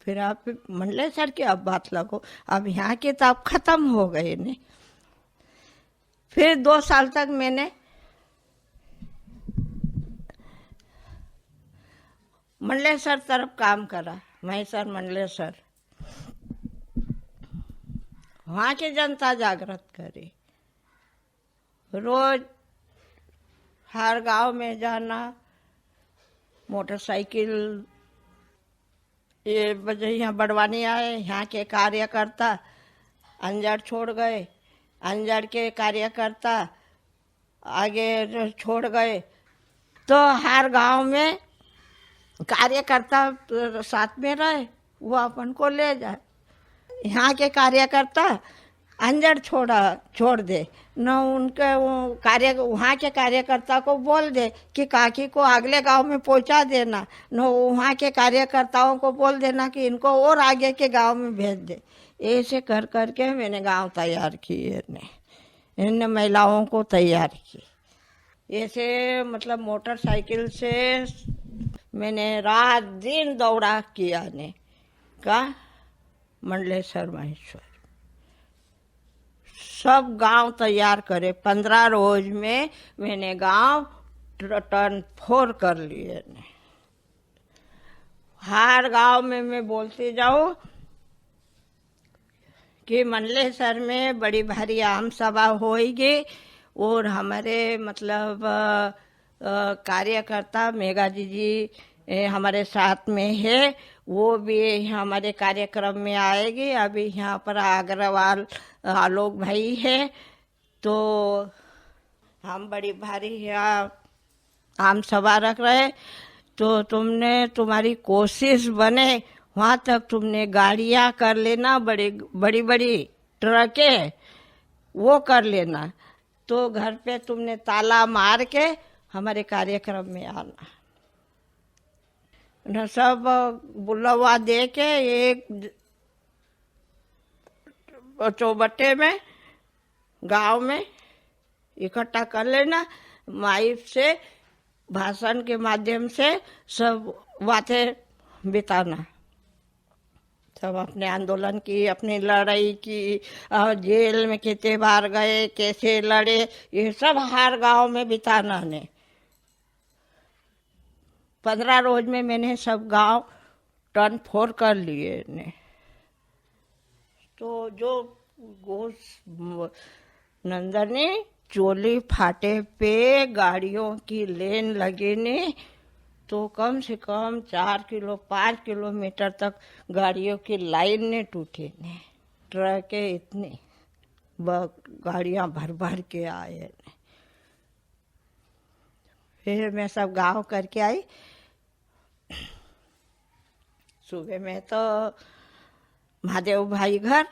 फिर आप मंडले सर की अब बात लगो, अब यहाँ के तो अब खत्म हो गए ने। फिर 2 साल तक मैंने मंडलेश्वर तरफ काम करा, महेश्वर मंडलेश्वर। वहाँ की जनता जागृत करी, रोज हर गांव में जाना, मोटरसाइकिल, ये वजह यहाँ बड़वानी आए, यहाँ के कार्यकर्ता अंजड़ छोड़ गए, अंजड़ के कार्यकर्ता आगे छोड़ गए, तो हर गांव में कार्यकर्ता साथ में रहे, वो अपन को ले जाए। यहाँ के कार्यकर्ता अंजड़ छोड़ दे न, उनके वहाँ के कार्यकर्ता को बोल दे कि काकी को अगले गांव में पहुंचा देना, न वहाँ के कार्यकर्ताओं को बोल देना कि इनको और आगे के गांव में भेज दे। ऐसे कर करके मैंने गांव तैयार किए, इन महिलाओं को तैयार की। ऐसे मतलब मोटरसाइकिल से मैंने रात दिन दौड़ा किया ने का मंडलेश्वर महेश्वर, सब गांव तैयार करे। 15 रोज में मैंने गांव टर्न 4 कर लिए ने। हर गांव में मैं बोलती जाऊं कि मंडलेश्वर में बड़ी भारी आम सभा होएगी, और हमारे मतलब कार्यकर्ता मेघा जी हमारे साथ में है, वो भी हमारे कार्यक्रम में आएगी। अभी यहाँ पर अग्रवाल आलोक भाई है, तो हम बड़ी भारी आम सभा रख रहे, तो तुम्हारी कोशिश बने वहाँ तक तुमने गाड़ियाँ कर लेना, बड़ी बड़ी ट्रकें वो कर लेना, तो घर पे तुमने ताला मार के हमारे कार्यक्रम में आना। न सब बुलावा दे के एक चौबट्टे में गांव में इकट्ठा कर लेना, माइक से भाषण के माध्यम से सब बातें बिताना, सब अपने आंदोलन की, अपनी लड़ाई की, जेल में कितने बार गए, कैसे लड़े, ये सब हर गांव में बिताना ने। 15 रोज में मैंने सब गांव टर्न 4 कर लिए ने। तो जो गोस नंदनी चोली फाटे पे गाड़ियों की लेन लगी ने, तो कम से कम 5 किलोमीटर तक गाड़ियों की लाइन ने टूटी ने। ट्रकें इतनी गाड़ियां भर भर के आए ने। फिर मैं सब गांव करके आई। सुबह में तो महादेव भाई घर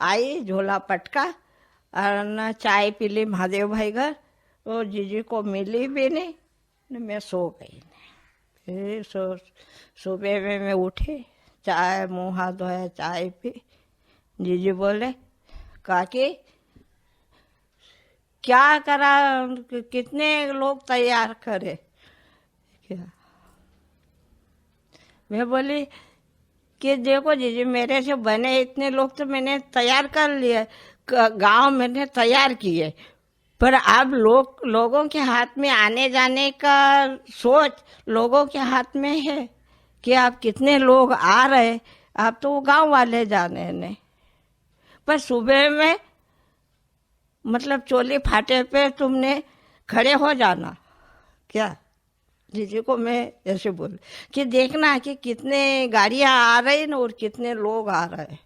आई, झोला पटका और न चाय पी ली महादेव भाई घर, और जीजी को मिली भी नहीं, मैं सो गई। फिर सुबह में मैं उठी, चाय मुँह हाथ धोया, चाय पी। जीजी बोले काकी क्या करा, कितने लोग तैयार करे क्या? मैं बोली कि देखो जीजी, मेरे से बने इतने लोग तो मैंने तैयार कर लिए, गांव मैंने तैयार किए, पर अब लोगों के हाथ में आने जाने का सोच लोगों के हाथ में है कि आप कितने लोग आ रहे, आप तो वो गांव वाले जाने ने। पर सुबह में मतलब चोली फाटे पे तुमने खड़े हो जाना क्या? जीजी को मैं ऐसे बोल कि देखना कि कितने गाड़ियां आ रही न और कितने लोग आ रहे।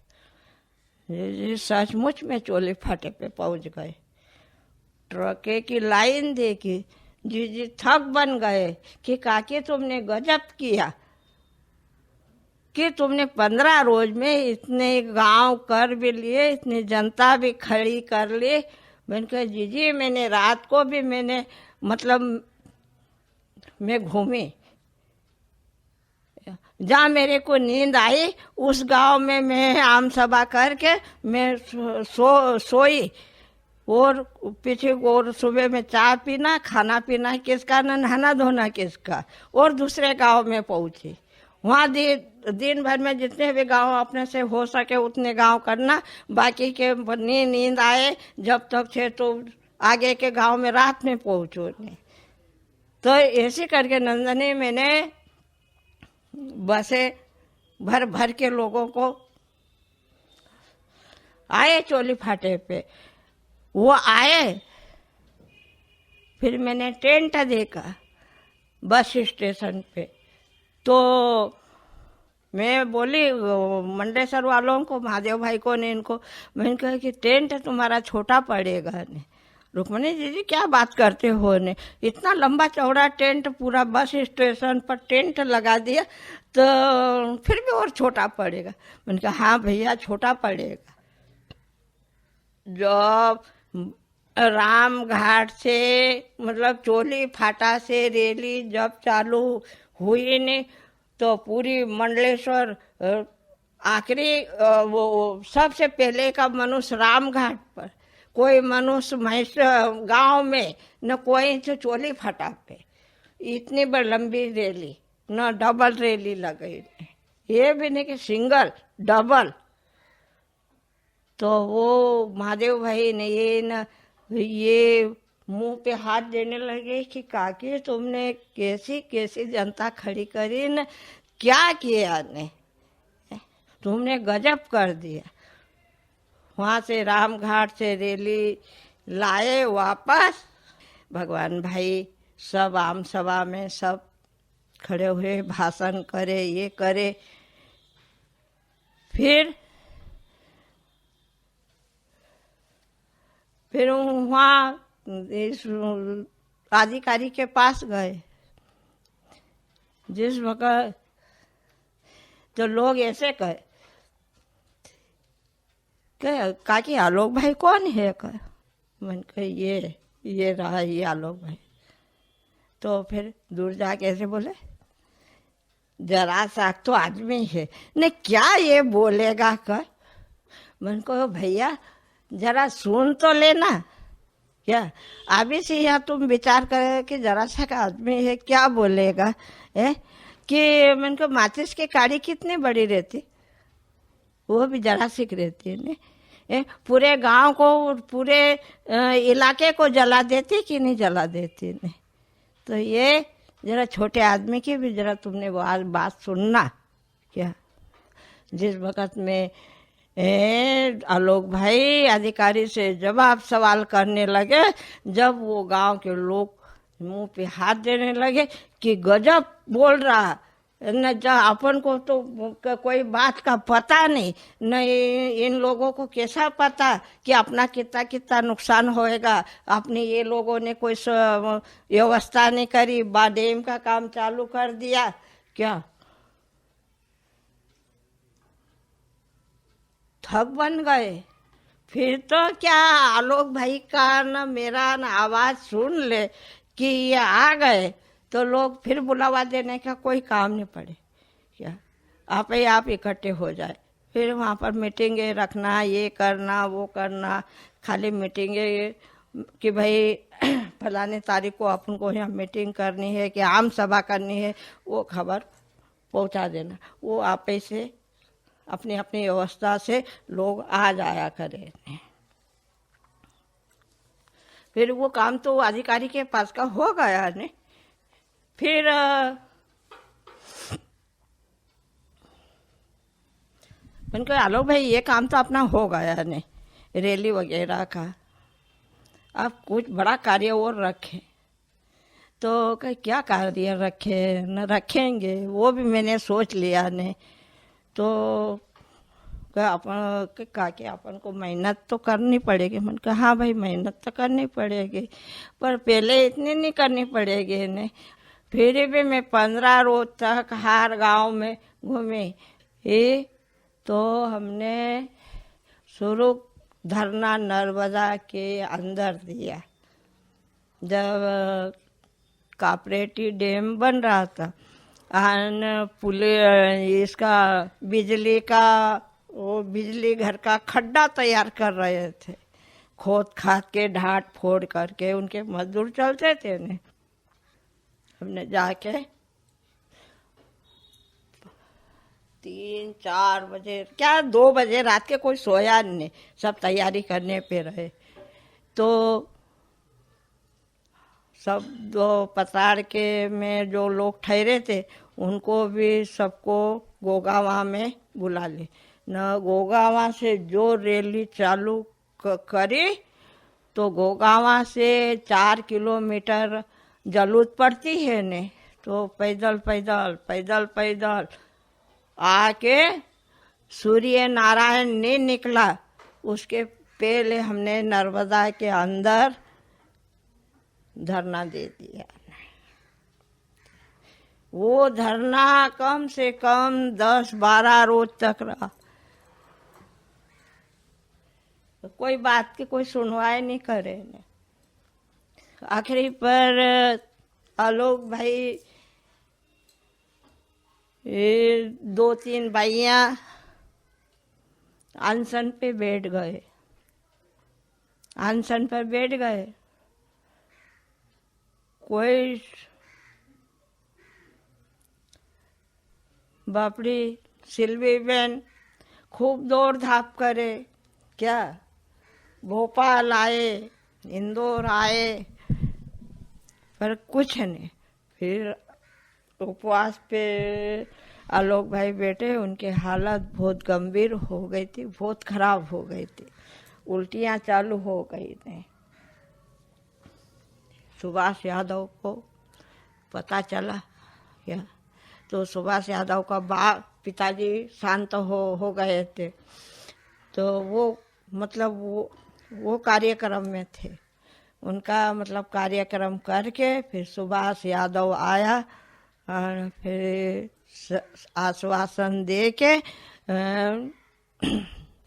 जीजी सचमुच में चोली फाटे पे पहुंच गए, ट्रके की लाइन देखी। जीजी थक बन गए कि काकी तुमने गजब किया कि तुमने 15 रोज में इतने गांव कर भी लिए, इतनी जनता भी खड़ी कर ली। मैंने कहा जीजी, मैंने रात को भी मैंने मतलब मैं घूमी, जहाँ मेरे को नींद आई उस गांव में मैं आम सभा करके मैं सोई, और पीछे और सुबह में चाय पीना, खाना पीना किसका, न नहाना धोना किसका, और दूसरे गांव में पहुंची। वहाँ दिन भर में जितने भी गांव अपने से हो सके उतने गांव करना, बाकी के नींद आए जब तक थे तो आगे के गांव में रात में पहुंचो नहीं। तो ऐसे करके नंदनी मैंने बसे भर भर के लोगों को आए चोली फाटे पे, वो आए। फिर मैंने टेंट देखा बस स्टेशन पे, तो मैं बोली मंडेसर वालों को, महादेव भाई को ने, इनको मैंने कहा कि टेंट तुम्हारा छोटा पड़ेगा ने। रुक्मणी जी क्या बात करते हो ने, इतना लंबा चौड़ा टेंट पूरा बस स्टेशन पर टेंट लगा दिया तो फिर भी और छोटा पड़ेगा। मैंने कहा हाँ भैया छोटा पड़ेगा। जब राम घाट से मतलब चोली फाटा से रैली जब चालू हुई ने, तो पूरी मंडलेश्वर आखिरी वो सबसे पहले का मनुष्य राम घाट पर, कोई मनुष्य महेश गांव में न कोई तो चोली फटा पे, इतनी बड़ी लंबी रैली, न डबल रैली लगाई, ये भी नहीं कि सिंगल, डबल। तो वो महादेव भाई ने ये मुंह पे हाथ देने लगे कि काकी तुमने कैसी कैसी जनता खड़ी करी न, क्या किया ने, तुमने गजब कर दिया। वहाँ से राम घाट से रैली लाए वापस, भगवान भाई सब आम सभा में सब खड़े हुए भाषण करे, ये करे। फिर वहाँ इस अधिकारी के पास गए जिस वक्त, तो लोग ऐसे कहे काकी आलोक भाई कौन है? मैंने कहा ये रहा ये आलोक भाई। तो फिर दूर जाके ऐसे बोले जरा सा तो आदमी है ने, क्या ये बोलेगा कर? मैंने कहा भैया जरा सुन तो लेना, क्या अभी से यहाँ तुम विचार करे कि जरा सा का आदमी है क्या बोलेगा है? कि मैंने कहा माचिस की काड़ी कितनी बड़ी रहती, वो भी जरा सी रहती है ने, पूरे गांव को पूरे इलाके को जला देती कि नहीं जला देती ने। तो ये जरा छोटे आदमी की भी जरा तुमने वो आज बात सुनना। क्या जिस वक्त में आलोक भाई अधिकारी से जवाब सवाल करने लगे, जब वो गांव के लोग मुंह पे हाथ देने लगे कि गजब बोल रहा न, जब अपन को तो कोई बात का पता नहीं, न इन लोगों को कैसा पता कि अपना कितना कितना नुकसान होएगा। अपने ये लोगों ने कोई व्यवस्था नहीं करी, डैम का काम चालू कर दिया। क्या थक बन गए। फिर तो क्या आलोक भाई का न मेरा न आवाज सुन ले कि ये आ गए, तो लोग फिर बुलावा देने का कोई काम नहीं पड़े। क्या आप ही आप इकट्ठे हो जाए, फिर वहाँ पर मीटिंगें रखना, ये करना वो करना, खाली मीटिंगें कि भाई फलाने तारीख को अपन को यहाँ मीटिंग करनी है कि आम सभा करनी है, वो खबर पहुँचा देना। वो आप ही से अपनी अपनी व्यवस्था से लोग आ जाया करें। फिर वो काम तो अधिकारी के पास का हो गया ने। फिर मैंने कहा आलोक भाई ये काम तो अपना हो गया ने, रैली वगैरह का, आप कुछ बड़ा कार्य और रखें। तो क्या कार्य रखे न, रखेंगे वो भी मैंने सोच लिया ने। तो अपन काके अपन को मेहनत तो करनी पड़ेगी। मैंने कहा हाँ भाई मेहनत तो करनी पड़ेगी, पर पहले इतनी नहीं करनी पड़ेगी ने। फिर भी मैं 15 रोज तक हर गांव में घूमी। तो हमने शुरू धरना नर्मदा के अंदर दिया, जब कॉपरेटिव डैम बन रहा था, इसका बिजली का वो बिजली घर का खड्डा तैयार कर रहे थे, खोद खाद के ढाट फोड़ करके उनके मजदूर चलते थे ने। हमने जाके 3-4 बजे, क्या 2 बजे रात के कोई सोया नहीं, सब तैयारी करने पे रहे। तो सब दो पताड़ के में जो लोग ठहरे थे उनको भी सबको गोगावा में बुला ले न। गोगावा से जो रैली चालू करी तो गोगावा से 4 किलोमीटर जलूत पड़ती है ने, तो पैदल पैदल पैदल पैदल आके सूर्य नारायण नहीं निकला उसके पहले हमने नर्मदा के अंदर धरना दे दिया। वो धरना कम से कम 10-12 रोज तक रहा। कोई बात की कोई सुनवाई नहीं करे ने। आखिरी पर आलोक भाई, ये 2-3 भाइयां अनशन पे बैठ गए, अनशन पर बैठ गए। कोई बापड़ी सिल्वी बहन खूब दौड़ धाप करे, क्या भोपाल आए, इंदौर आए, पर कुछ नहीं। फिर उपवास पे आलोक भाई बैठे, उनकी हालत बहुत गंभीर हो गई थी, बहुत खराब हो गई थी, उल्टियाँ चालू हो गई थी। सुभाष यादव को पता चला क्या, तो सुभाष यादव का पिताजी शांत हो गए थे, तो वो मतलब वो कार्यक्रम में थे। उनका मतलब कार्यक्रम करके फिर सुभाष यादव आया और फिर आश्वासन दे के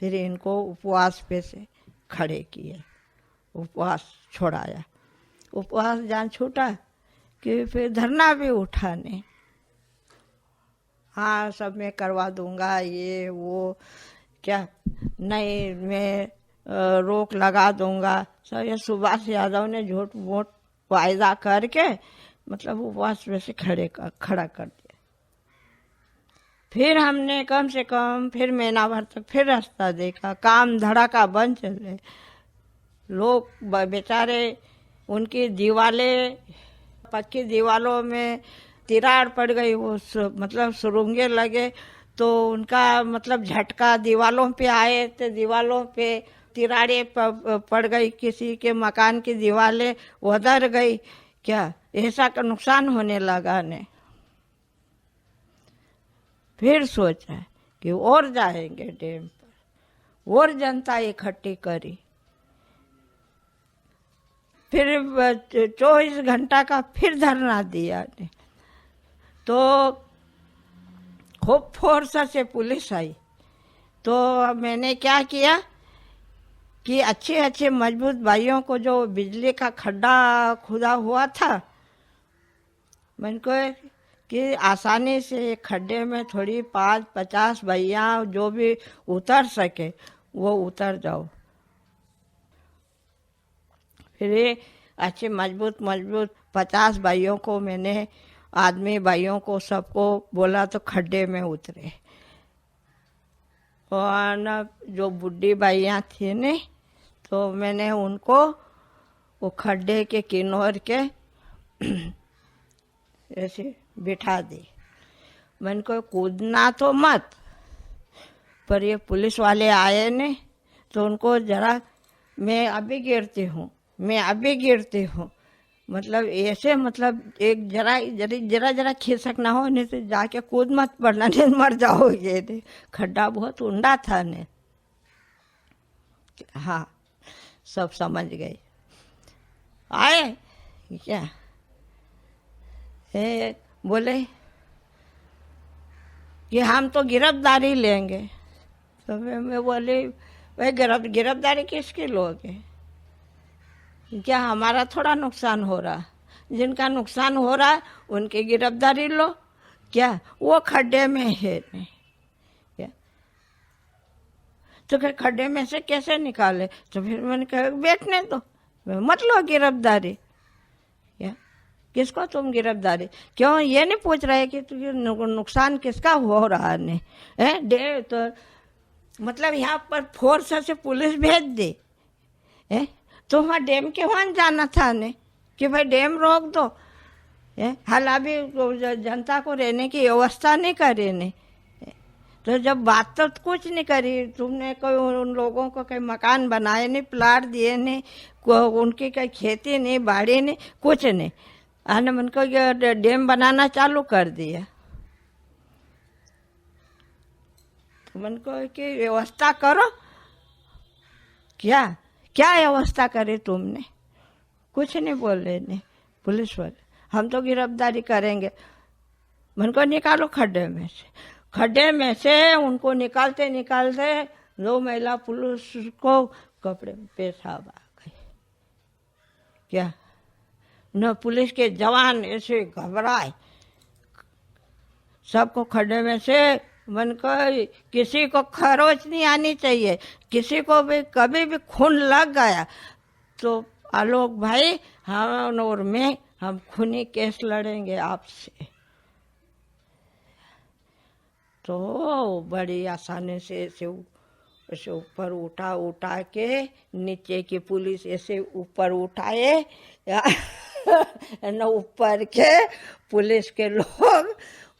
फिर इनको उपवास पे से खड़े किए, उपवास छोड़ाया। उपवास जान छूटा कि फिर धरना भी उठा नहीं। हाँ सब मैं करवा दूंगा, ये वो क्या नहीं, मैं रोक लगा दूंगा। सर ये सुभाष यादव ने झूठ मूठ वायदा करके मतलब उपवास में से खड़ा कर दिया। फिर हमने कम से कम फिर महीना भर तक फिर रास्ता देखा, काम धड़ाका बंद चले। लोग बेचारे, उनकी दीवारें, पक्की दीवारों में तिराड़ पड़ गई, वो मतलब सुरंगे लगे, तो उनका मतलब झटका दीवारों पे आए, तो दीवारों पे तिराड़े पड़ गई, किसी के मकान की दीवारें उधर गई, क्या ऐसा का नुकसान होने लगा ने। फिर सोचा कि और जाएंगे डैम पर, और जनता इकट्ठी करी। फिर 24 घंटा का फिर धरना दिया ने, तो खूब फोर्स से पुलिस आई। तो मैंने क्या किया कि अच्छे अच्छे मजबूत भाइयों को, जो बिजली का खड्डा खुदा हुआ था, मैंने कहा कि आसानी से खड्डे में थोड़ी 5-50 भैया जो भी उतर सके वो उतर जाओ। फिर अच्छे मजबूत 50 भाइयों को मैंने, आदमी भाइयों को सबको बोला तो खड्डे में उतरे। और न जो बुढ़ी भाइयाँ थी ने, तो मैंने उनको वो खड्डे के किनारे के ऐसे बिठा दी। मैंने को कूदना तो मत, पर ये पुलिस वाले आए ने तो उनको जरा, मैं अभी गिरती हूँ, मैं अभी गिरती हूँ, मतलब ऐसे, मतलब एक जरा जरा खिसक ना हो, नहीं तो जाके कूद मत पड़ना, नहीं मर जाओगे। ने खड्डा बहुत ऊंडा था ने। हाँ सब समझ गए। आए क्या बोले कि हम तो गिरफ्तारी लेंगे। तो मैं बोली भाई गिरफ्तारी किसके लोगे, क्या हमारा थोड़ा नुकसान हो रहा, जिनका नुकसान हो रहा है उनकी गिरफ्तारी लो, क्या वो खड्डे में है नहीं क्या, तो फिर खड्डे में से कैसे निकाले। तो फिर मैंने कहा बैठने दो, मत लो गिरफ्तारी। क्या किसको तुम गिरफ्तारी, क्यों ये नहीं पूछ रहे कि तुझे नुकसान किसका हो रहा है डे तो मतलब यहाँ पर फोर्स से पुलिस भेज दी है, तो वहाँ डैम के वहाँ जाना था ने कि भाई डैम रोक दो है, हाल अभी जनता को रहने की व्यवस्था नहीं करी ने, तो जब बात तो कुछ नहीं करी तुमने, कोई उन लोगों को कोई मकान बनाए नहीं, प्लाट दिए नहीं, उनकी कोई खेती नहीं, बाड़ी नहीं, कुछ नहीं, आने मन को ये डैम बनाना चालू कर दिया। तो मन को कि व्यवस्था करो, क्या क्या व्यवस्था करे तुमने, कुछ नहीं बोल रहे नहीं पुलिस वाले, हम तो गिरफ्तारी करेंगे। मन को निकालो खड्डे में से, खड्डे में से उनको निकालते निकालते 2 महिला पुलिस को कपड़े में पेशाब आ गए। क्या न पुलिस के जवान ऐसे घबराए, सबको खड्डे में से, मन को किसी को खरोच नहीं आनी चाहिए, किसी को भी कभी भी खून लग गया तो आलोक भाई हम और मैं हम खूनी केस लड़ेंगे आपसे। तो बड़ी आसानी से ऐसे ऊपर उठा के नीचे की पुलिस ऐसे ऊपर उठाए न ऊपर के पुलिस के लोग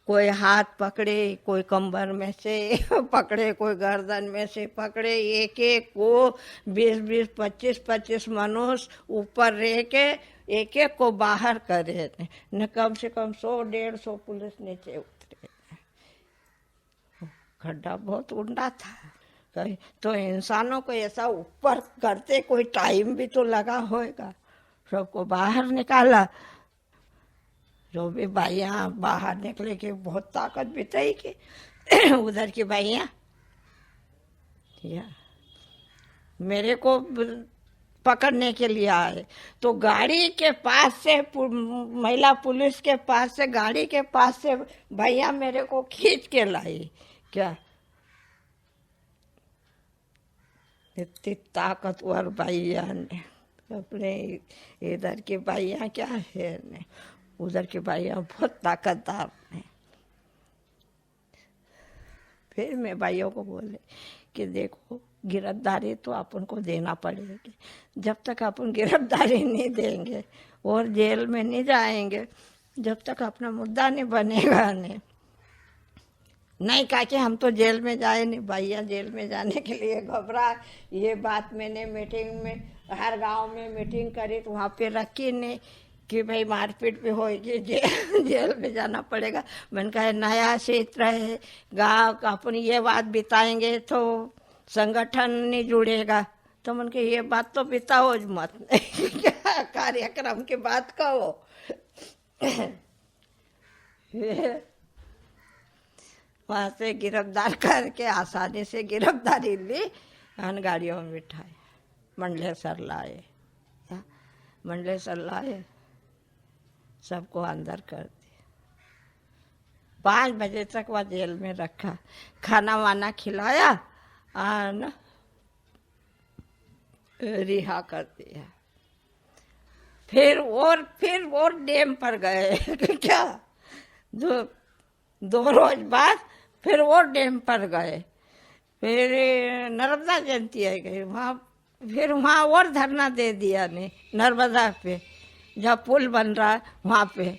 कोई हाथ पकड़े, कोई कंबर में से पकड़े, कोई गर्दन में से पकड़े, एक एक को 20-20, 25-25 मनुष्य ऊपर रह के एक एक को बाहर करे न, कम से कम 100-150 पुलिस नीचे उतरे। खड्डा बहुत ऊंडा था, तो इंसानों को ऐसा ऊपर करते कोई टाइम भी तो लगा होगा, सबको बाहर निकाला। जो भी भाइयाँ बाहर निकले कि बहुत ताकत बिताई कि उधर की भाइयाँ मेरे को पकड़ने के लिए आए, तो गाड़ी के पास से महिला पुलिस के पास से गाड़ी के पास से भैया मेरे को खींच के लाई। क्या इतनी ताकतवर भैया ने, अपने इधर के भैया क्या है ने, उधर के भैया बहुत ताकतदार ने। फिर मैं भाइयों को बोले कि देखो गिरफ्तारी तो अपन को देना पड़ेगी, जब तक अपन गिरफ्तारी नहीं देंगे और जेल में नहीं जाएंगे जब तक अपना मुद्दा नहीं बनेगा। नहीं कहा कि हम तो जेल में जाए नहीं, भैया जेल में जाने के लिए घबरा। ये बात मैंने मीटिंग में हर गांव में मीटिंग करी तो वहाँ पे रखी नहीं कि भाई मारपीट भी होगी, जेल में जाना पड़ेगा। मैंने कहा नया क्षेत्र है, गाँव का अपन ये बात बिताएंगे तो संगठन नहीं जुड़ेगा, तो मन के ये बात तो बिताओ मत क्या कार्यक्रम की बात कहो। वहाँ से गिरफ्तार करके आसानी से गिरफ्तारी ली, अन गाड़ियों में बिठाए, मंडलेश्वर लाए, मंडलेश्वर लाए, सबको अंदर कर दिया। 5 बजे तक वह जेल में रखा, खाना वाना खिलाया और रिहा कर दिया। फिर और डैम पर गए क्या 2 रोज बाद फिर और डैम पर गए, फिर नर्मदा जयंती आई गई वहाँ, फिर वहाँ और धरना दे दिया ने नर्मदा पे, जहाँ पुल बन रहा है वहाँ पे,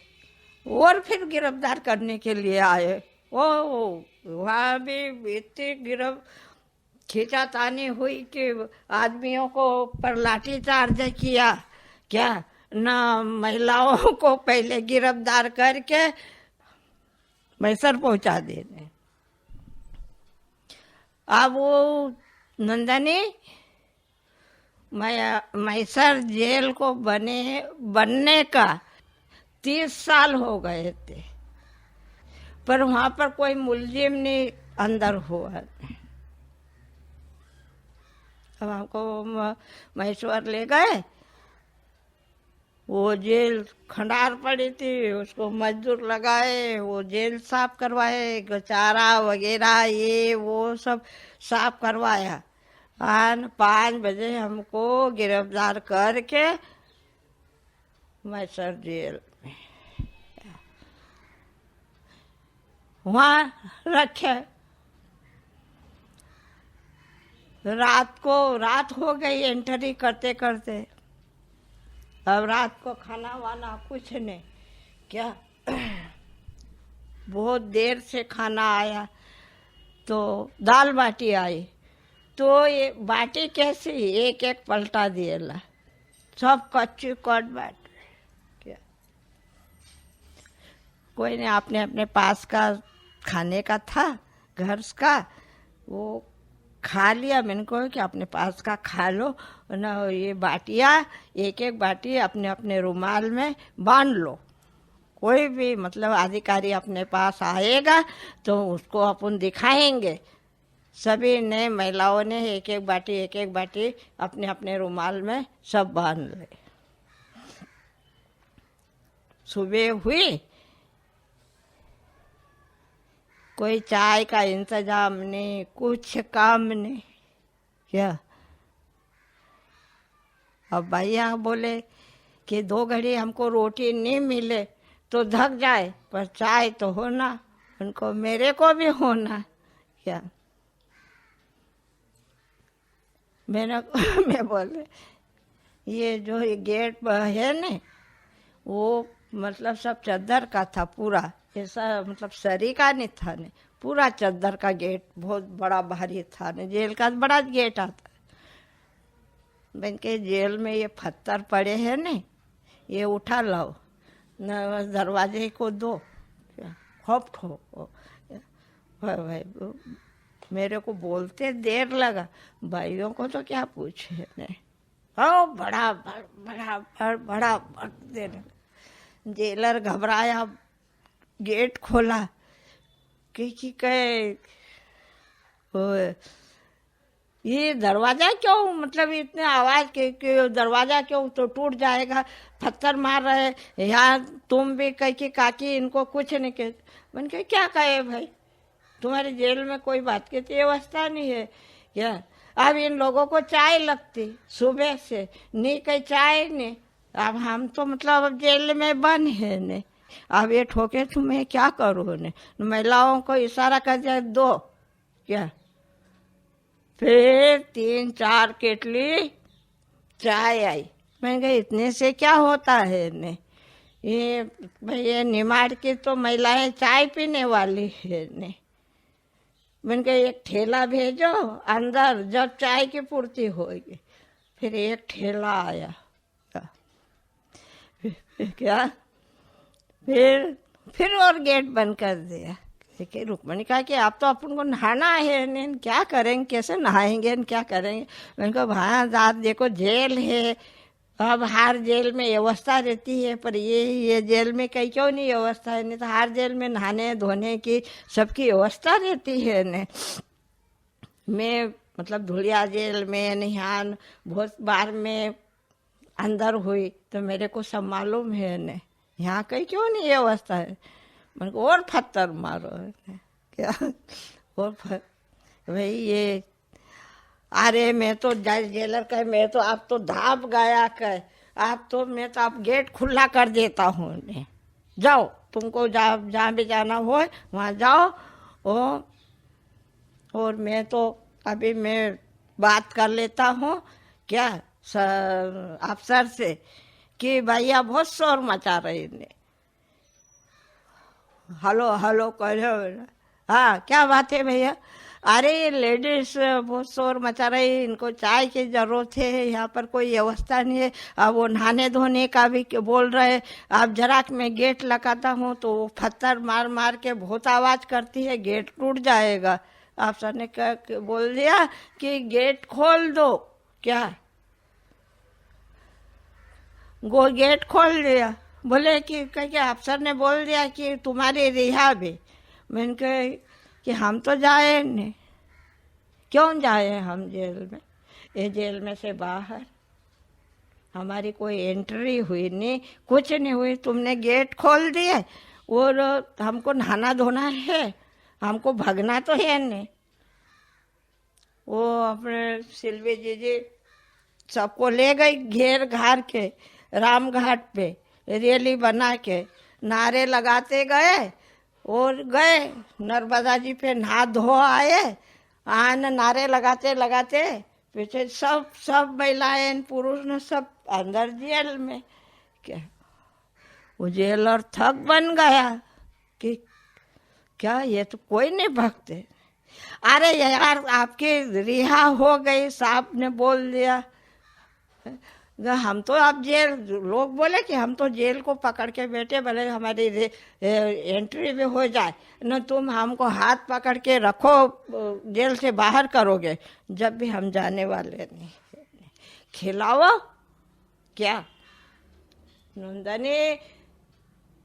और फिर गिरफ्तार करने के लिए आए। ओ वहाँ भी इतनी खींचातानी हुई कि आदमियों को पर लाठी चार्ज किया, क्या न महिलाओं को पहले गिरफ्तार करके मैसर पहुंचा देने। अब वो नंदनी मैसर जेल को बनने का 30 साल हो गए थे, पर वहाँ पर कोई मुलजिम नहीं अंदर हुआ। अब हमको मैसर ले गए, वो जेल खंडार पड़ी थी, उसको मजदूर लगाए, वो जेल साफ करवाए, चारा वगैरह ये वो सब साफ करवाया। 5 बजे हमको गिरफ्तार करके मैसर जेल में, वहाँ रखे। रात हो गई एंट्री करते करते। अब रात को खाना वाना कुछ नहीं, क्या बहुत देर से खाना आया तो दाल बाटी आई, तो ये बाटी कैसी एक एक पलटा दिएला, सब कच्ची कट बाट। क्या कोई ने अपने अपने पास का खाने का था घर का, वो खा लिया। मैंने कहा कि अपने पास का खा लो ना, ये बाटियाँ एक एक बाटी अपने अपने रुमाल में बांध लो। कोई भी मतलब अधिकारी अपने पास आएगा तो उसको अपन दिखाएंगे। सभी ने महिलाओं ने एक एक बाटी अपने अपने रुमाल में सब बांध ले। सुबह हुई, कोई चाय का इंतजाम नहीं, कुछ काम नहीं। क्या अब भैया बोले कि 2 घड़ी हमको रोटी नहीं मिले तो धक जाए, पर चाय तो होना, उनको मेरे को भी होना। क्या मैं बोले ये जो ये गेट है न, वो मतलब सब चद्दर का था पूरा, ऐसा मतलब सरी का नहीं था ने, पूरा चद्दर का गेट बहुत बड़ा भारी था ने, जेल का बड़ा गेट आता। बन के जेल में ये पत्थर पड़े हैं ने, ये उठा लाओ न, दरवाजे को दो, खूब ठोको। भाई मेरे को बोलते देर लगा, भाइयों को तो क्या पूछे ने, ओ बड़ा बड़ा देने। जेलर घबराया, गेट खोला कि कहे ये दरवाजा क्यों, मतलब इतने आवाज के दरवाजा क्यों तो टूट जाएगा, पत्थर मार रहे यहाँ, तुम भी कह के काकी इनको कुछ नहीं कहे। मैंने कहा क्या कहे भाई, तुम्हारे जेल में कोई बात की व्यवस्था नहीं है क्या? अब इन लोगों को चाय लगती सुबह से, नहीं कहीं चाय नहीं। अब हम तो मतलब अब जेल में बंद है ने, अब ये ठोके तुम्हें क्या करो ने, महिलाओं को इशारा कर जाए दो। क्या फिर 3-4 केटली चाय आई। मैंने कहा इतने से क्या होता है ने, ये भैया निमाड़ की तो महिलाएं चाय पीने वाली है ने। मैंने कहा एक ठेला भेजो अंदर, जब चाय की पूर्ति होगी। फिर एक ठेला आया। क्या फिर और गेट बंद कर दिया। देखिए रुक्मणी कहा कि आप तो अपन को नहाना है, क्या करेंगे, कैसे नहाएंगे, क्या करेंगे। मैंने कहा भाई आप देखो जेल है, अब हर जेल में व्यवस्था रहती है, पर ये जेल में कहीं क्यों नहीं व्यवस्था है, नहीं तो हर जेल में नहाने धोने की सबकी व्यवस्था रहती है ने। मैं मतलब धुलिया जेल में निहान बहुत बार में अंदर हुई तो मेरे को सब मालूम है ने, यहाँ कहीं क्यों नहीं व्यवस्था है। मैंने को और पत्थर मारो क्या, और भाई ये अरे मैं तो जेलर कहे, मैं तो आप तो धाप गया कहे, आप तो मैं तो आप गेट खुला कर देता हूँ ने, जाओ तुमको जहाँ भी जाना हो वहाँ जाओ। और मैं तो अभी मैं बात कर लेता हूँ क्या अफसर से कि भैया बहुत शोर मचा रहे ने। हेलो कह रहे, हाँ क्या बात है भैया। अरे ये लेडीज बहुत शोर मचा रही, इनको चाय की जरूरत है, यहाँ पर कोई व्यवस्था नहीं है। अब वो नहाने धोने का भी बोल रहे, अब जरा मैं गेट लगाता हूँ तो वो पत्थर मार मार के बहुत आवाज करती है, गेट टूट जाएगा। अफसर ने बोल दिया कि गेट खोल दो। क्या गेट खोल दिया, बोले कि अफसर ने बोल दिया कि तुम्हारी रिहा भी। मैंने कहा कि हम तो जाए नहीं, क्यों जाए हम जेल में, ये जेल में से बाहर हमारी कोई एंट्री हुई नहीं, कुछ नहीं हुई, तुमने गेट खोल दिए और हमको नहाना धोना है, हमको भगना तो है नहीं। वो अपने सिल्वी जी सबको ले गई घेर घार के रामघाट पे, रैली बना के नारे लगाते गए और गए नर्मदा जी पे नहा धो आए। आन नारे लगाते लगाते पीछे सब महिलाएं पुरुष ने सब अंदर जेल में। क्या वो जेलर थक बन गया कि क्या ये तो कोई नहीं भगते। अरे यार आपके रिहा हो गई, साहब ने बोल दिया हम तो अब जेल, लोग बोले कि हम तो जेल को पकड़ के बैठे, भले हमारी एंट्री भी हो जाए न, तुम हमको हाथ पकड़ के रखो, जेल से बाहर करोगे जब भी हम जाने वाले नहीं। खिलाओ क्या नंदनी,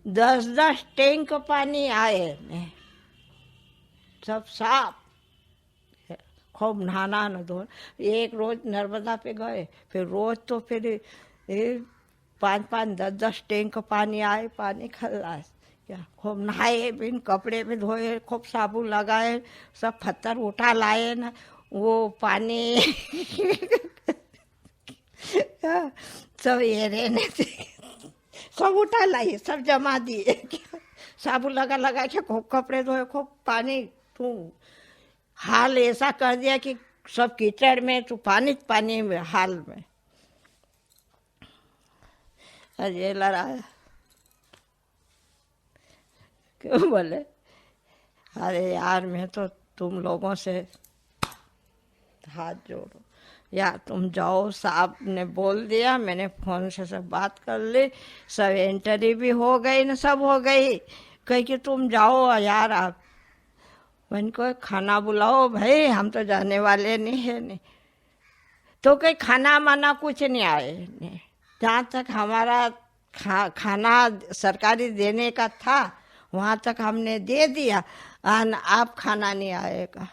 10-10 टैंक पानी आए, सब साफ, खूब नहाना न धोना। एक रोज नर्मदा पे गए, फिर रोज तो फिर 5-5, 10-10 टैंक पानी आए, पानी खल्लास क्या खूब नहाए, बिन कपड़े भी धोए, खूब साबुन लगाए, सब पत्थर उठा लाए ना वो पानी सब ये रहने थे, सब उठा लाए, सब जमा दिए, साबुन लगा लगा के खूब कपड़े धोए, खूब पानी तू हाल ऐसा कर दिया कि सब कीचड़ में तो पानी में हाल में। अजय लड़ाया क्यों बोले अरे यार मैं तो तुम लोगों से हाथ जोड़ो यार, तुम जाओ, साहब ने बोल दिया, मैंने फोन से सब बात कर ली, सब एंट्री भी हो गई न, सब हो गई, कही कि तुम जाओ यार आप, मैंने को खाना बुलाओ भाई, हम तो जाने वाले नहीं है नहीं। तो कहीं खाना माना कुछ नहीं आए नहीं, जहाँ तक हमारा खाना सरकारी देने का था वहाँ तक हमने दे दिया, आप खाना नहीं आएगा।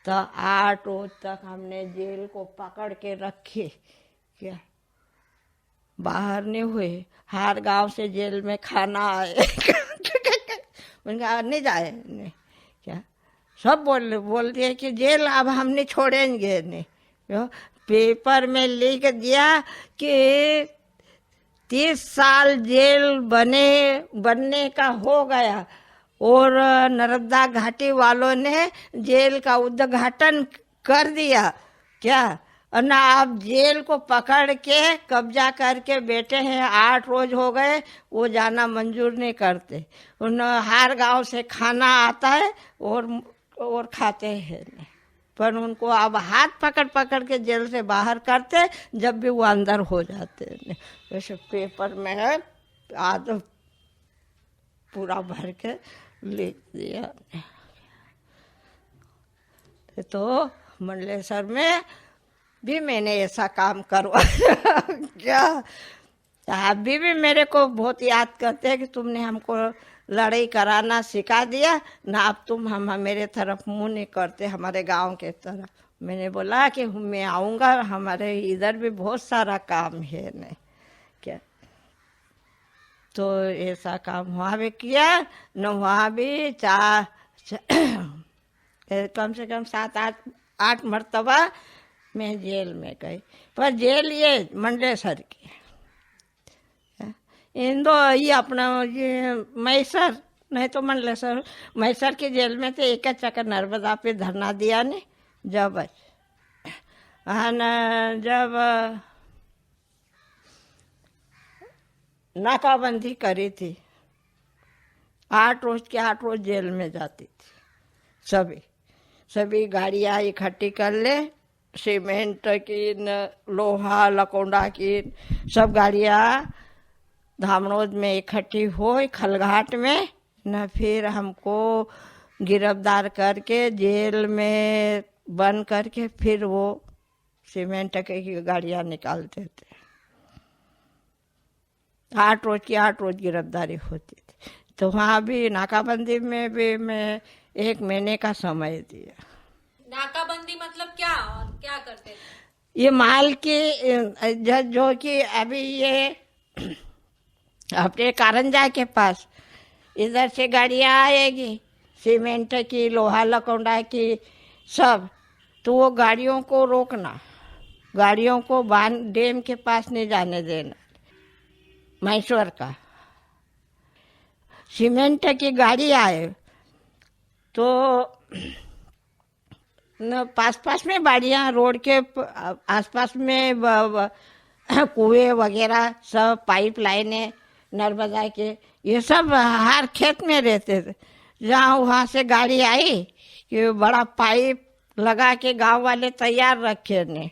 तो 8 रोज तक हमने जेल को पकड़ के रखे, क्या बाहर नहीं हुए। हर गांव से जेल में खाना आए मैंने कहा नहीं जाए नहीं, क्या सब बोल दिए कि जेल अब हम नहीं छोड़ेंगे नहीं। पेपर में लिख दिया कि 30 साल जेल बनने का हो गया, और नर्मदा घाटी वालों ने जेल का उद्घाटन कर दिया क्या, और ना आप जेल को पकड़ के कब्जा करके बैठे हैं, 8 रोज हो गए, वो जाना मंजूर नहीं करते। उन हर गांव से खाना आता है और खाते हैं, पर उनको अब हाथ पकड़ पकड़ के जेल से बाहर करते जब भी वो अंदर हो जाते हैं। वैसे पेपर में है आज पूरा भर के लिख दिया। तो मंडलेश्वर में भी मैंने ऐसा काम करवाया क्या, अभी भी मेरे को बहुत याद करते हैं कि तुमने हमको लड़ाई कराना सिखा दिया ना, अब तुम हम मेरे तरफ मुंह नहीं करते हमारे गांव के तरफ। मैंने बोला कि मैं आऊँगा, हमारे इधर भी बहुत सारा काम है नहीं क्या। तो ऐसा काम वहाँ भी किया न, वहाँ भी कम से कम 7-8 मरतबा मैं जेल में गई, पर जेल ये मंडलेश्वर की, इन दो ये अपना ये मैसर नहीं तो मंडलेश्वर। मैसर के जेल में तो एक चक्कर नर्मदा पे धरना दिया ने, जब नाकाबंदी करी थी, 8 रोज के 8 रोज जेल में जाती थी। सभी गाड़ियाँ इकट्ठी कर ले, सीमेंट की न लोहा लकोंडा की सब गाड़ियाँ धामनोद में इकट्ठी हो खलघाट में न, फिर हमको गिरफ्तार करके जेल में बंद करके फिर वो सीमेंट की गाड़ियाँ निकालते थे। 8 रोज की 8 रोज गिरफ्तारी होती थी। तो वहाँ भी नाकाबंदी में भी मैं 1 महीने का समय दिया। नाकाबंदी मतलब क्या और क्या करते थे? ये माल की जो कि अभी ये अपने कारंजा के पास इधर से गाड़ियाँ आएगी सीमेंट की लोहा लकोंडा की सब, तो वो गाड़ियों को रोकना, गाड़ियों को बांध डैम के पास नहीं जाने देना, मैसूर का सीमेंट की गाड़ी आए तो न पास पास में बाड़ियाँ, रोड के आसपास में कुएं वगैरह सब, पाइप लाइनें नर्मदा के, ये सब हर खेत में रहते थे। जहाँ वहाँ से गाड़ी आई कि बड़ा पाइप लगा के गांव वाले तैयार रखे ने,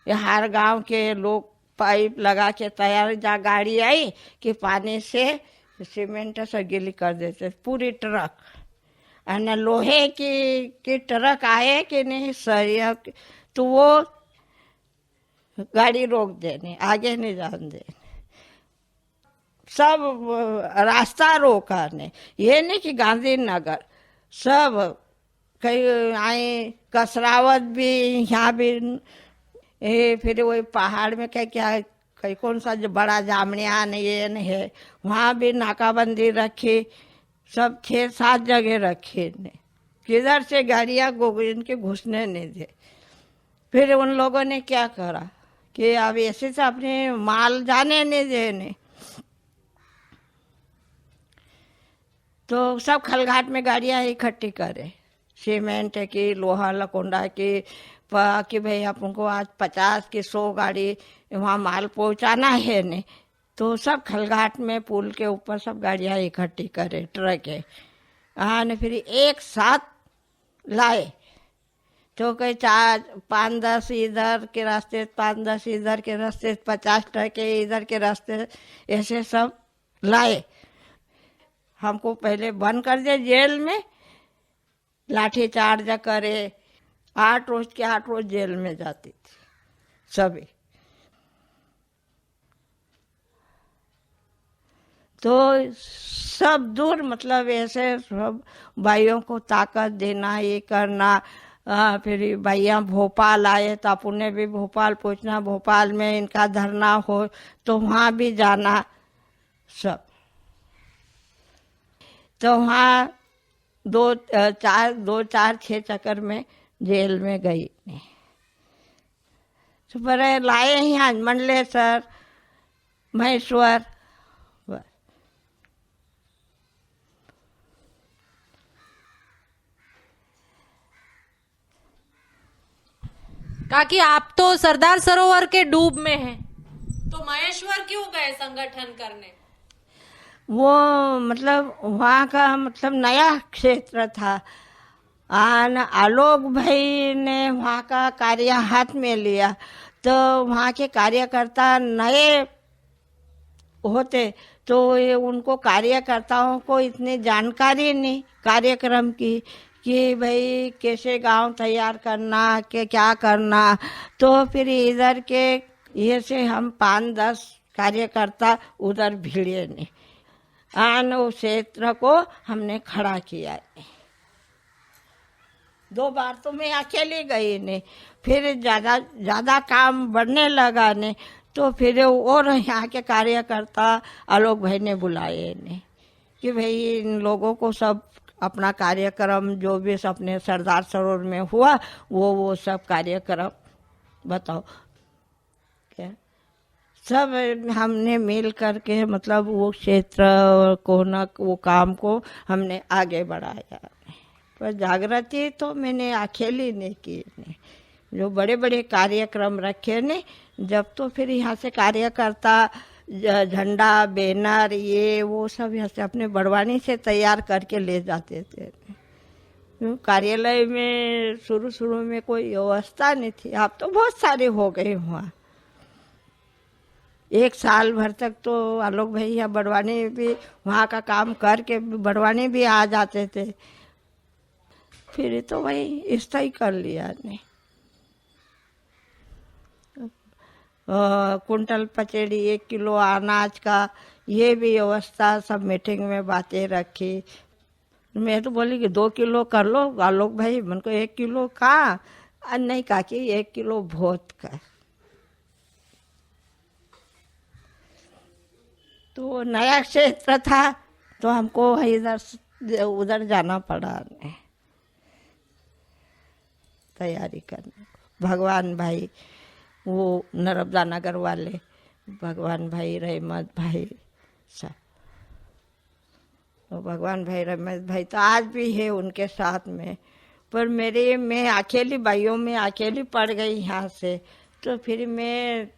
ये हर गांव के लोग पाइप लगा के तैयार, जहाँ गाड़ी आई कि पानी से सीमेंट से गीली कर देते पूरी ट्रक। और न लोहे की ट्रक आए कि नहीं सरिया, तो वो गाड़ी रोक देने, आगे नहीं जाने देने, सब रास्ता रोका ने। ये नहीं कि गांधीनगर, सब कहीं आए, कसरावत भी, यहाँ भी, फिर वही पहाड़ में क्या क्या कहीं कौन सा जो बड़ा जामनियान ये नहीं है, वहाँ भी नाकाबंदी रखी, सब 6-7 जगह रखे ने, किधर से गाड़ियाँ इनके घुसने नहीं दे। फिर उन लोगों ने क्या करा कि अब ऐसे से अपने माल जाने नहीं देने, तो सब खलघाट में गाड़ियाँ इकट्ठी करे, सीमेंट की, लोहा लकोंडा की, कि भाई अपन आज 50 की 100 गाड़ी वहाँ माल पहुँचाना है ने। तो सब खलघाट में पुल के ऊपर सब गाड़ियाँ इकट्ठी करे, ट्रक है, ने फिर एक साथ लाए। तो कहीं 4-5-10 इधर के रास्ते, 5-10 इधर के रास्ते, 50 ट्रक इधर के रास्ते, ऐसे सब लाए। हमको पहले बंद कर दिया जेल में, लाठी चार्ज करे, 8 रोज के 8 रोज जेल में जाती थी सभी। तो सब दूर, मतलब ऐसे सब भाइयों को ताकत देना, ये करना। फिर भैया भोपाल आए तो अपन भी भोपाल पहुंचना, भोपाल में इनका धरना हो तो वहाँ भी जाना सब। तो वहाँ 2-4-6 चक्कर में जेल में गई। तो पर लाए यहाँ मंडलेश्वर, महेश्वर, काकी आप तो सरदार सरोवर के डूब में हैं, तो महेश्वर क्यों गए संगठन करने? वो मतलब वहाँ का मतलब नया क्षेत्र था, आलोक भाई ने वहाँ का कार्य हाथ में लिया, तो वहाँ के कार्यकर्ता नए होते, तो ये उनको कार्यकर्ताओं को इतनी जानकारी नहीं कार्यक्रम की कि भाई कैसे गांव तैयार करना, के क्या करना। तो फिर इधर के ये से हम 5-10 कार्यकर्ता उधर भिड़े ने, उस क्षेत्र को हमने खड़ा किया। 2 बार तो मैं अकेले गई ने, फिर ज़्यादा काम बढ़ने लगा ने, तो फिर और यहाँ के कार्यकर्ता आलोक भाई ने बुलाए ने कि भाई इन लोगों को सब अपना कार्यक्रम जो भी अपने सरदार सरोवर में हुआ वो सब कार्यक्रम बताओ। क्या सब हमने मिल करके मतलब वो क्षेत्र को न वो काम को हमने आगे बढ़ाया। पर जागृति तो मैंने अकेली नहीं की ने, जो बड़े बड़े कार्यक्रम रखे ने, जब तो फिर यहाँ से कार्यकर्ता झंडा बैनर ये वो सब यहाँ से अपने बड़वानी से तैयार करके ले जाते थे। कार्यालय में शुरू में कोई व्यवस्था नहीं थी, अब तो बहुत सारे हो गए वहाँ। 1 साल भर तक तो आलोक भैया बड़वानी भी वहाँ का काम करके बड़वानी भी आ जाते थे, फिर तो वही स्थायी कर लिया ने। कुंटल पचड़ी 1 किलो अनाज का ये भी व्यवस्था सब मीटिंग में बातें रखी। मैं तो बोली कि 2 किलो कर लो। आलोक भाई मन को 1 किलो कहाँ, नहीं काकी 1 किलो बहुत का। तो नया क्षेत्र था तो हमको इधर उधर जाना पड़ा ने तैयारी करने। भगवान भाई वो नर्मदा नगर वाले, भगवान भाई, रहमत भाई सब। तो भगवान भाई रमेश भाई तो आज भी है उनके साथ में। पर मैं अकेली भाइयों में अकेली पड़ गई यहाँ से। तो फिर मैंने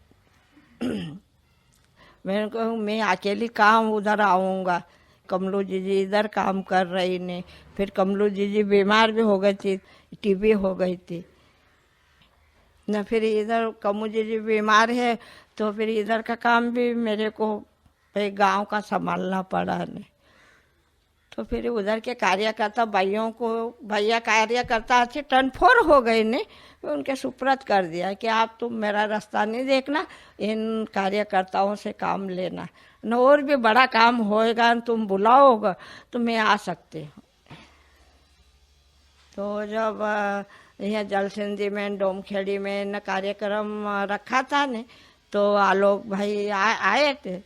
कहा मैं अकेली कहाँ उधर आऊँगा। कमलू जी इधर काम कर रही ने। फिर कमलू जी बीमार भी हो गई थी, टीबी हो गई थी न। फिर इधर कमलू जी बीमार है तो फिर इधर का काम भी मेरे को गांव का संभालना पड़ा ने। तो फिर उधर के कार्यकर्ता भैया कार्यकर्ता अच्छे टनफोर हो गए ने। उनके सुपुर्द कर दिया कि आप तुम मेरा रास्ता नहीं देखना, इन कार्यकर्ताओं से काम लेना न। और भी बड़ा काम होएगा तुम बुलाओगे तो मैं आ सकती हूँ। तो जब यहाँ जलसिंधी में डोमखेड़ी में न कार्यक्रम रखा था ने तो आलोक भाई आए थे।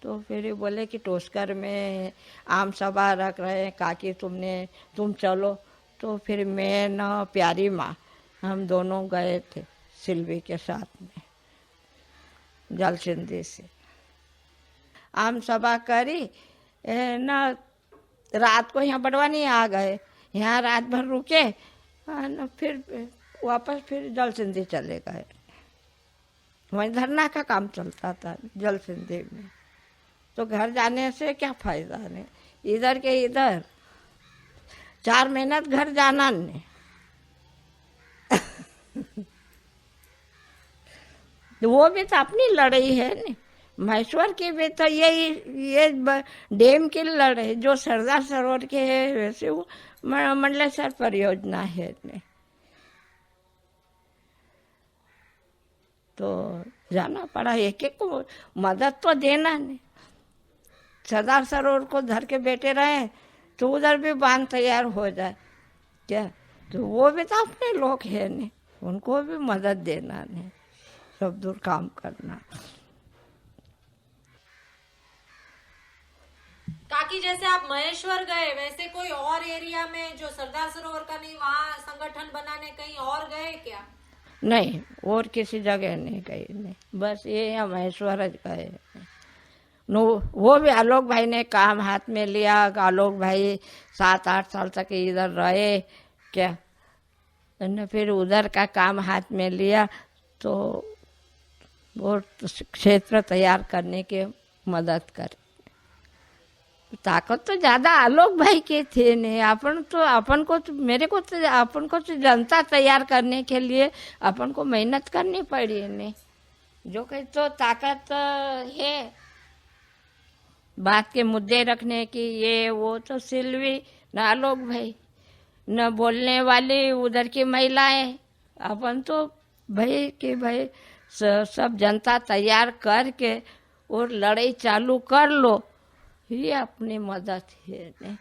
तो फिर बोले कि टोस्कर में आम सभा रख रहे हैं काकी तुम चलो। तो फिर मैं न प्यारी माँ हम दोनों गए थे सिल्वी के साथ में जलसिंधी से। आम सभा करी न। रात को यहाँ बड़वानी आ गए, यहाँ रात भर रुके न। फिर वापस फिर जलसिंधी चले गए। वहीं धरना का काम चलता था जलसिंधी में। तो घर जाने से क्या फायदा नहीं, इधर के इधर 4 महीना घर जाना नहीं। वो भी तो अपनी लड़ाई है ने। महेश्वर की भी तो ये डैम की लड़ाई जो सरदार सरोवर के है वैसे वो मंडलेश्वर परियोजना है ने। तो जाना पड़ा, एक एक को मदद तो देना नहीं। सरदार सरोवर को धर के बैठे रहे तो उधर भी बांध तैयार हो जाए क्या। तो वो भी तो अपने लोग हैं ने, उनको भी मदद देना नहीं, सब दूर काम करना। काकी जैसे आप महेश्वर गए वैसे कोई और एरिया में जो सरदार सरोवर का नहीं वहाँ संगठन बनाने कहीं और गए क्या? नहीं, और किसी जगह नहीं गई नहीं, बस ये यहाँ महेश्वर गए। वो भी आलोक भाई ने काम हाथ में लिया। आलोक भाई 7-8 साल तक इधर रहे क्या न। फिर उधर का काम हाथ में लिया तो वो क्षेत्र तैयार करने के मदद करे। ताकत तो ज्यादा आलोक भाई के थे नहीं। अपन को तो जनता तैयार करने के लिए अपन को मेहनत करनी पड़ी नहीं। जो कहीं तो ताकत है बात के मुद्दे रखने की, ये वो तो सिल्वी न आलोक भाई न बोलने वाली उधर की महिलाएं। अपन तो भाई सब जनता तैयार करके और लड़ाई चालू कर लो, ये अपनी मदद है।